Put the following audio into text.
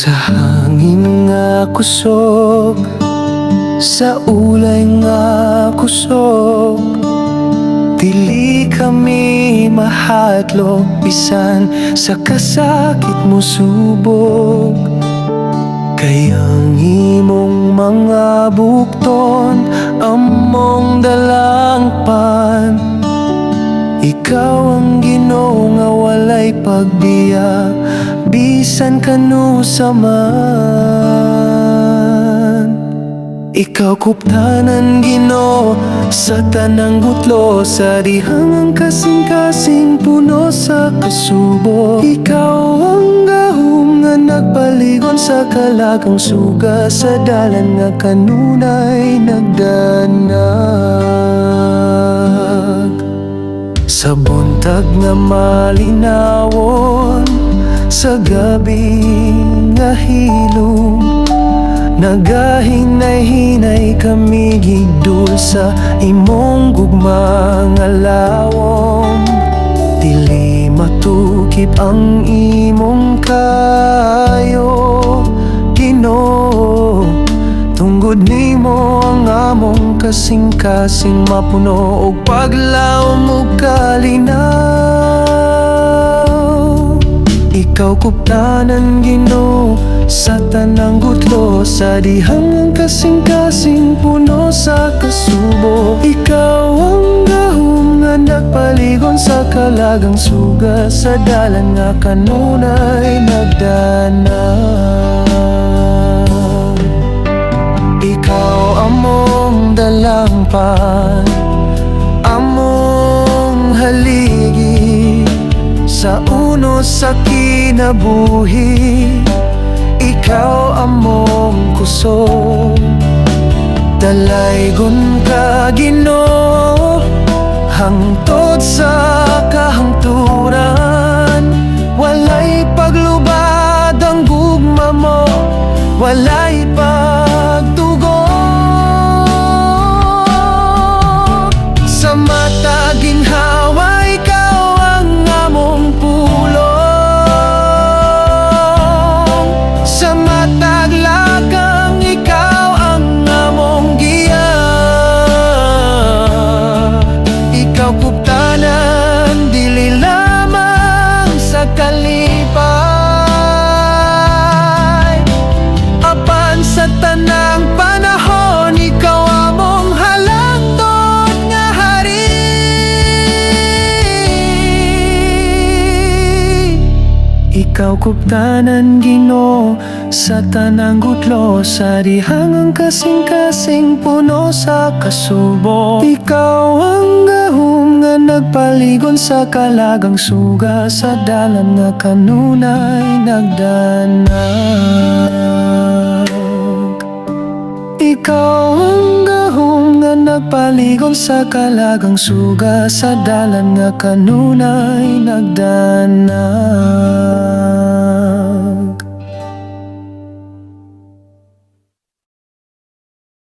Sa hangin nga kusog, sa ulay nga kusog, dili kami mahadlok bisan sa kasakit mo subok. Kayang imong mga bukton among dalangpan, ikaw ang Ginoo nga walay pagbiya bisan kanu sa man. Ikaw kuptanan Ginoo sa tanang butlo, sa dihang ang kasing-kasing puno sa kasubo. Ikaw ang gahom nga nagpaligon sa kalagang suga, sa dalan nga kanunay nagdanag. Sa buntag nga malinawon, sa gabi nga hilom, nagahinay-hinay kami gigdul sa imong gugma nga lawom. Dili matukip ang imong kayo, Ginoo. Tungod nimo ang among kasing-kasing mapuno og paglaom ug kalinaw. Ikaw kuptanan Ginoo sa tanang gutlo, sa dihang ang kasing-kasing puno sa kasubo. Ikaw ang gahom nga nagpaligon sa kalagang suga, sa dalan nga kanunay nagdanag. Ikaw among dalangpan, among haligi sa uno sa kinabuhi. Ikaw among kusog, dalaygon ka Ginoo hangtod sa kahangturan. Walay paglubad ang gugma mo, walay pagtugo. Sa mata ginhawa ikaw ang among pulong, sa matag lakang ikaw ang among giya. Ikaw kuptanan dili lamang sa kalipay, apan sa tanang panahon ikaw among halangdot nga hari. Ikaw kuptanan Ginoo sa tanang gutlo, sa dihang ang kasing-kasing puno sa kasubo. Ikaw ang gahom nga nagpaligon sa kalagang suga, sa dalan nga kanunay nagdanag. Ikaw ang gahom nga nagpaligon sa kalagang suga, sa dalan nga kanunay nagdanag.